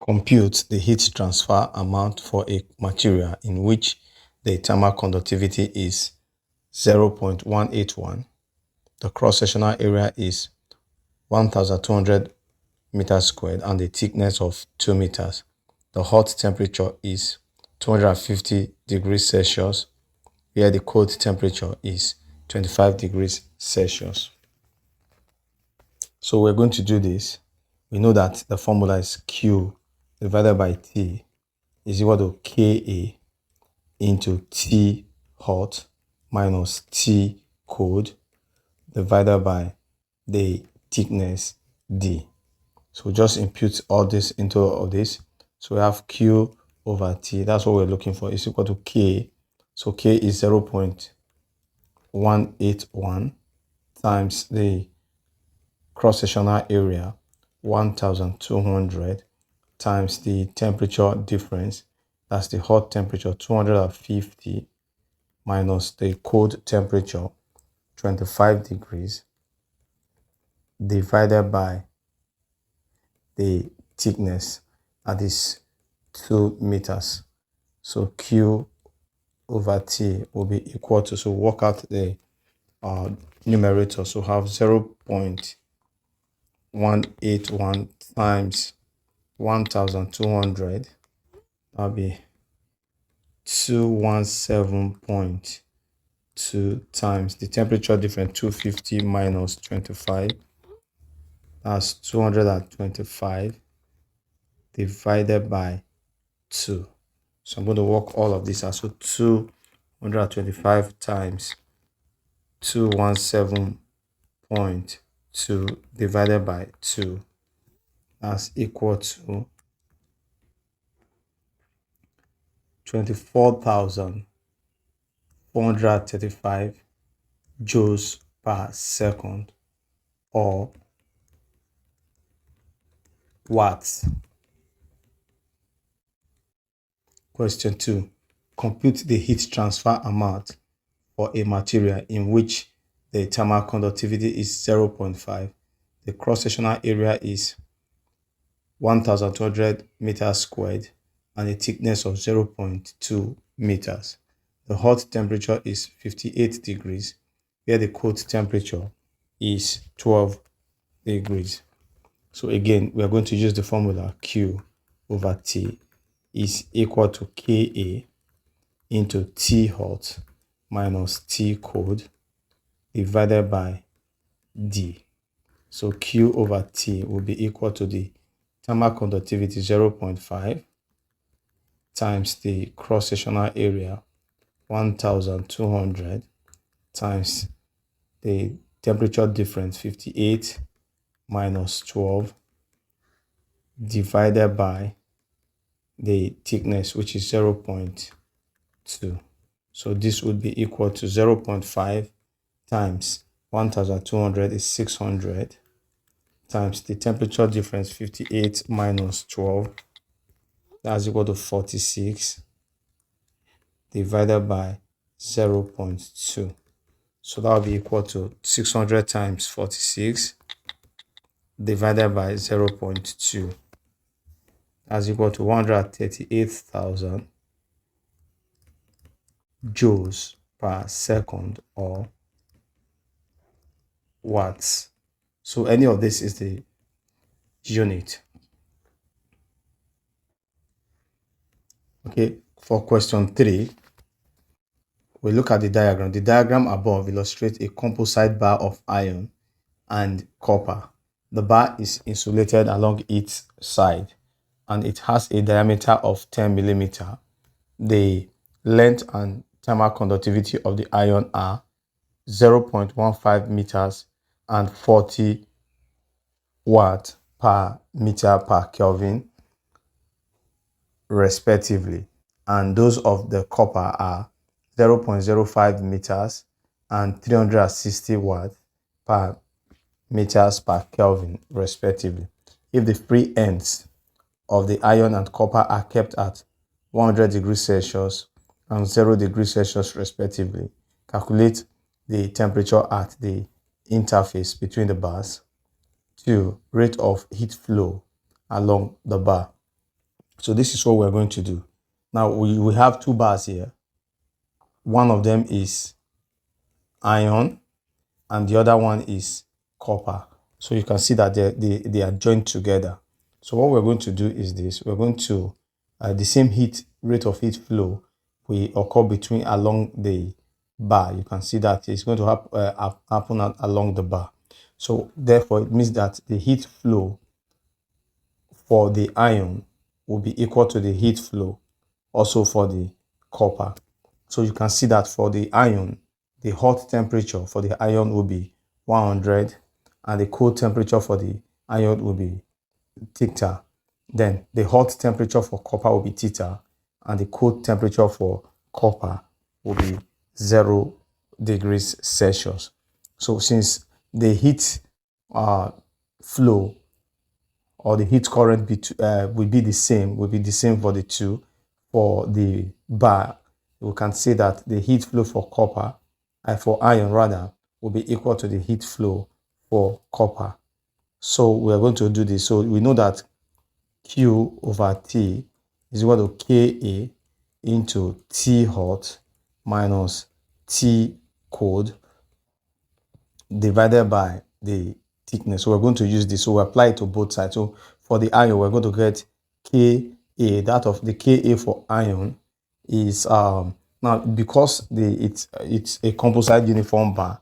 Compute the heat transfer amount for a material in which the thermal conductivity is 0.181, the cross-sectional area is 1,200 meters squared, and the thickness of 2 meters. The hot temperature is 250 degrees Celsius, where the cold temperature is 25 degrees Celsius. So we're going to do this. We know that the formula is Q divided by T is equal to Ka into T hot minus T cold divided by the thickness D. So just impute all this into all this. So we have Q over T. That's what we're looking for. Is equal to K. So K is 0.181 times the cross-sectional area 1,200 times the temperature difference. That's the hot temperature 250 minus the cold temperature 25 degrees divided by the thickness, that is 2 meters. So Q over T will be equal to, so work out the numerator. So have 0.181 times 1,200. That'll be 217.2 times the temperature difference 250 minus 25. That's 225 divided by 2. So I'm going to work all of this out. So 225 times 217.2 divided by 2. That's equal to 24,435 joules per second, or watts. Question 2. Compute the heat transfer amount for a material in which the thermal conductivity is 0.5, the cross-sectional area is 1,200 meters squared, and a thickness of 0.2 meters. The hot temperature is 58 degrees, where the cold temperature is 12 degrees. So again, we are going to use the formula Q over T is equal to Ka into T hot minus T cold divided by D. So Q over T will be equal to the thermal conductivity 0.5 times the cross-sectional area 1,200 times the temperature difference 58 minus 12 divided by the thickness, which is 0.2. So this would be equal to 0.5 times 1,200 is 600 times the temperature difference 58 minus 12, that's equal to 46 divided by 0.2. So that will be equal to 600 times 46 divided by 0.2. That's equal to 138,000 joules per second, or watts. So any of this is the unit. Okay, for question 3, we look at the diagram. The diagram above illustrates a composite bar of iron and copper. The bar is insulated along its side and it has a diameter of 10 millimeter. The length and thermal conductivity of the iron are 0.15 meters and 40 watt per meter per Kelvin respectively, and those of the copper are 0.05 meters and 360 watts per meters per Kelvin respectively. If the free ends of the iron and copper are kept at 100 degrees Celsius and 0 degrees Celsius respectively, calculate the temperature at the interface between the bars. 2. Rate of heat flow along the bar. So this is what we're going to do. Now we have two bars here. One of them is iron and the other one is copper. So you can see that they are joined together. So what we're going to do is this. We're going to, the same rate of heat flow will occur between along the bar. You can see that it's going to happen along the bar. So therefore, it means that the heat flow for the iron will be equal to the heat flow also for the copper. So you can see that for the iron, the hot temperature for the iron will be 100 and the cold temperature for the iron will be theta. Then the hot temperature for copper will be theta and the cold temperature for copper will be 0 degrees Celsius. So since the heat flow or the heat current will be the same for the two. For the bar, we can say that the heat flow for copper, for iron rather, will be equal to the heat flow for copper. So we are going to do this. So we know that Q over T is equal to Ka into T hot minus T cold divided by the thickness. So we're going to use this. So we apply it to both sides. So for the iron, we're going to get Ka. That of the Ka for iron is now because it's a composite uniform bar,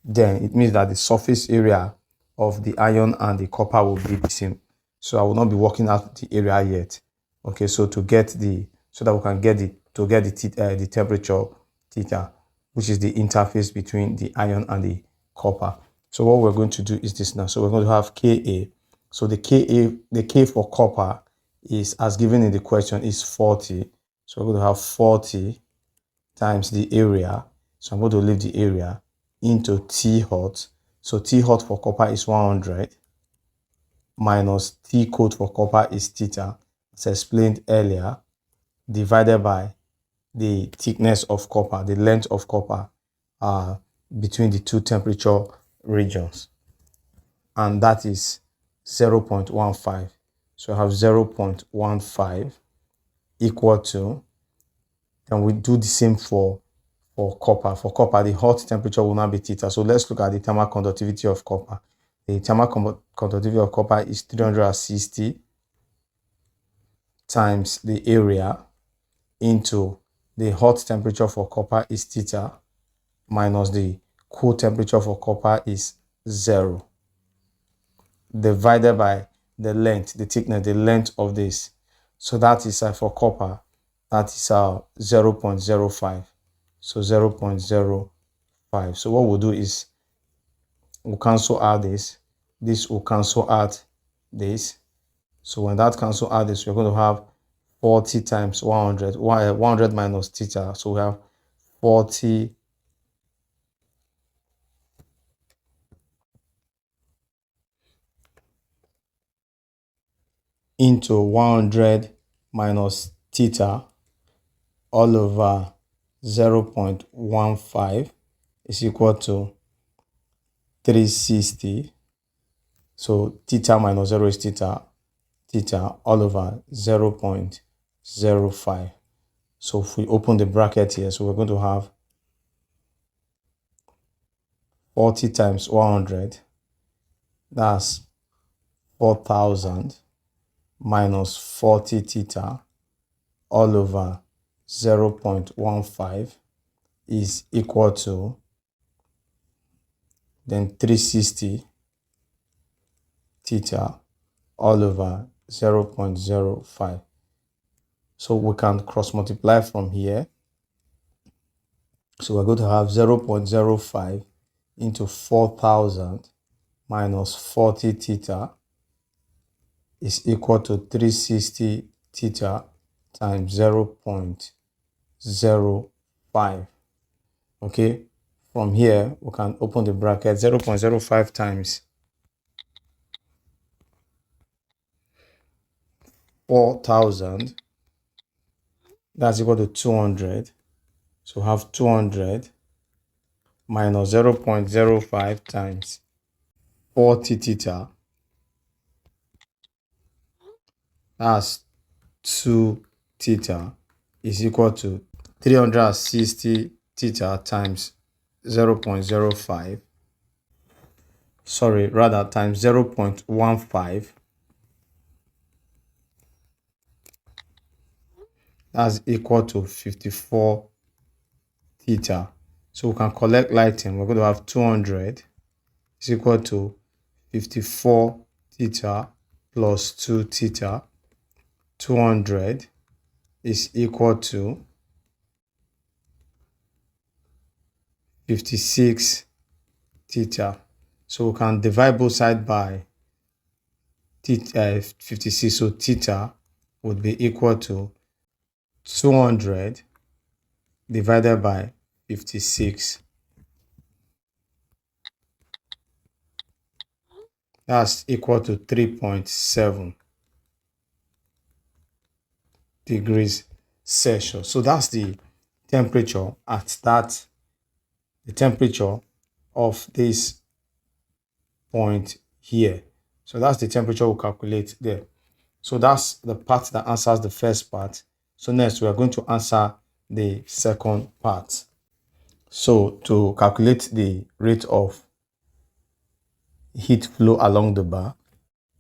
then it means that the surface area of the iron and the copper will be the same. So I will not be working out the area yet. Okay, so to get so that we can get the temperature theta, which is the interface between the iron and the copper. So what we're going to do is this now. So we're going to have Ka. So the K for copper is, as given in the question, is 40. So we're going to have 40 times the area. So I'm going to leave the area into T hot. So T hot for copper is 100 minus T cold for copper is theta, as explained earlier, divided by the thickness of copper, the length of copper between the two temperature regions, and that is 0.15. So I have 0.15 equal to, and we do the same for copper. For copper, the hot temperature will now be theta. So let's look at the thermal conductivity of copper. The thermal conductivity of copper is 360 times the area into the hot temperature for copper is theta minus the cold temperature for copper is 0 divided by the length, the thickness, the length of this. So that is for copper, that is 0.05. So 0.05. So what we'll do is we'll cancel out this will cancel out this. So when that cancel out this, we're going to have 40 times 100, 100 minus theta. So we have 40 into 100 minus theta all over 0.15 is equal to 360. So theta minus 0 is theta all over 0.05. So if we open the bracket here, so we're going to have 40 times 100, that's 4,000 minus 40 theta all over 0.15 is equal to then 360 theta all over 0.05. So we can cross multiply from here. So we're going to have 0.05 into 4,000 minus 40 theta is equal to 360 theta times 0.05. Okay, from here we can open the bracket. 0.05 times 4,000, that's equal to 200. So have 200 minus 0.05 times 40 theta, that's 2 theta is equal to 360 theta times 0.05, sorry, rather times 0.15. That's equal to 54 theta. So we can collect lighting. We're going to have 200 is equal to 54 theta plus 2 theta. 200 is equal to 56 theta. So we can divide both sides by 56. So theta would be equal to 200 divided by 56. That's equal to 3.7 degrees Celsius. So that's the temperature the temperature of this point here. So that's the temperature we'll calculate there. So that's the part that answers the first part. So next we are going to answer the second part. So to calculate the rate of heat flow along the bar,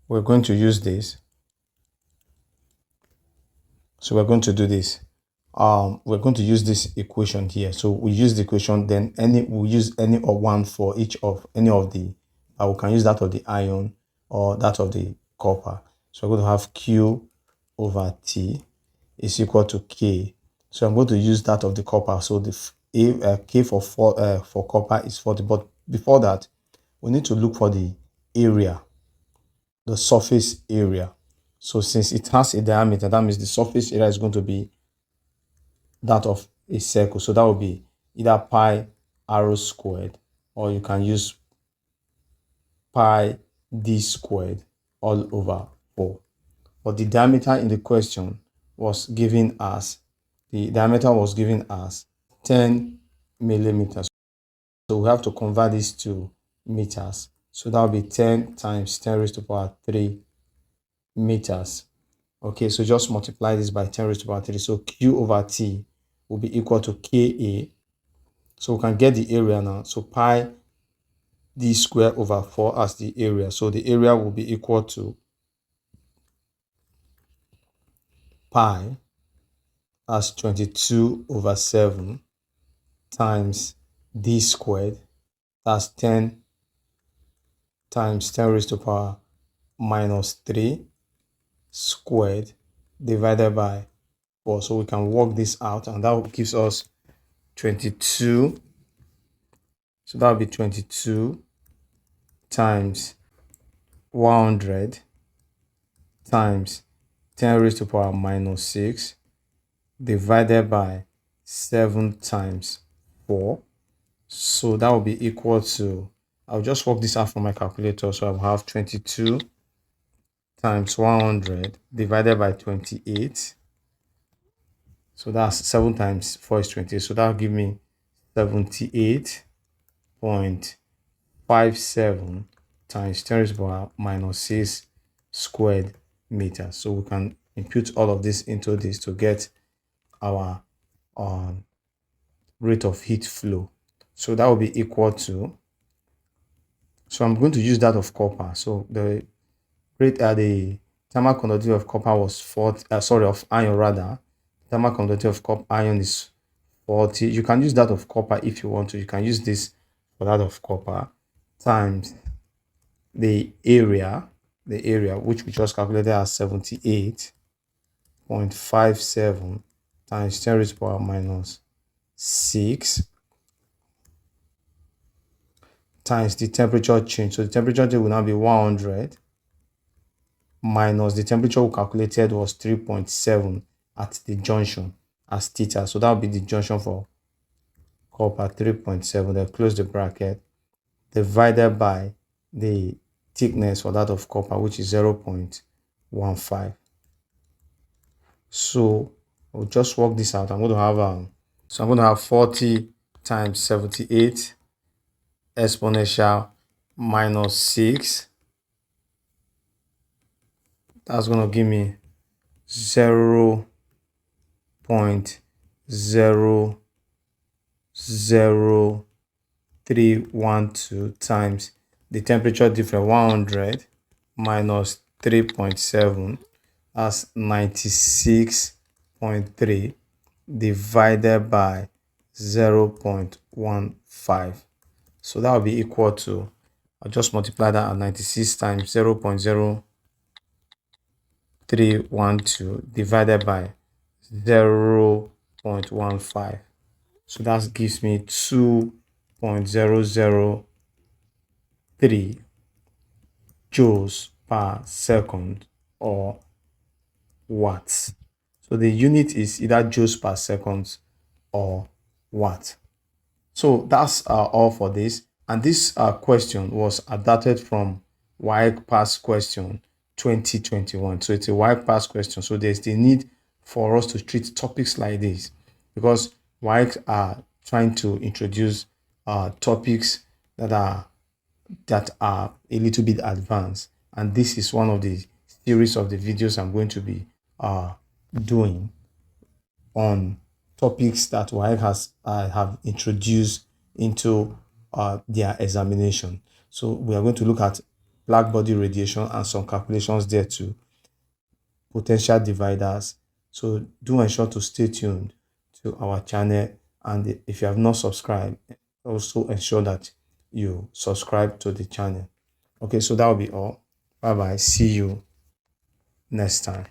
we're going to use this. So we're going to do this. We're going to use this equation here. So we use the equation, then we'll use any of one for each of any of the, we can use that of the iron or that of the copper. So we're going to have Q over T is equal to K. So I'm going to use that of the copper. So the K for copper is 40. But before that, we need to look for the area, the surface area. So since it has a diameter, that means the surface area is going to be that of a circle. So that will be either pi r squared, or you can use pi d squared all over 4. But the diameter in the question was given as, 10 millimeters. So we have to convert this to meters. So that will be 10 times 10 raised to the power 3 meters. Okay, so just multiply this by 10 raised to the power 3. So Q over T will be equal to Ka. So we can get the area now. So pi d squared over 4 as the area. So the area will be equal to pi as 22 over 7 times d squared. That's 10 times 10 raised to the power minus 3 squared divided by 4. So we can work this out, and that gives us 22. So that will be 22 times 100 times 10 raised to the power minus 6 divided by 7 times 4. So that will be equal to, I'll just work this out from my calculator. So I'll have 22 times 100 divided by 28. So that's 7 times 4 is 28. So that'll give me 78.57 times 10 raised to the power minus 6 squared meters. So we can input all of this into this to get our rate of heat flow. So that will be equal to, so I'm going to use that of copper. So the rate the thermal conductivity of copper was 40, of iron rather. Thermal conductivity of iron is 40. You can use that of copper if you want to. You can use this for that of copper times the area which we just calculated as 78.57 times 10 raised to the power minus 6 times the temperature change. So the temperature change will now be 100 minus the temperature we calculated was 3.7 at the junction as theta. So that will be the junction for copper, 3.7. Then close the bracket, divided by the thickness for that of copper, which is 0.15. So I'll just work this out. I'm going to have 40 times 78 exponential minus 6. That's going to give me 0.00312 times the temperature difference 100 minus 3.7, that's 96.3 divided by 0.15. So that will be equal to, I'll just multiply that at 96 times 0.0312 divided by 0.15. So that gives me 2.003 joules per second, or watts. So the unit is either joules per second or watt. So that's all for this. And this question was adapted from WAEC past question 2021. So it's a WAEC past question. So there's the need for us to treat topics like this, because WAEC are trying to introduce topics that are a little bit advanced. And this is one of the series of the videos I'm going to be doing on topics that WAEC has have introduced into their examination. So we are going to look at black body radiation and some calculations there too, potential dividers. So do ensure to stay tuned to our channel, and if you have not subscribed, also ensure that you subscribe to the channel. Okay, so that will be all. Bye bye. See you next time.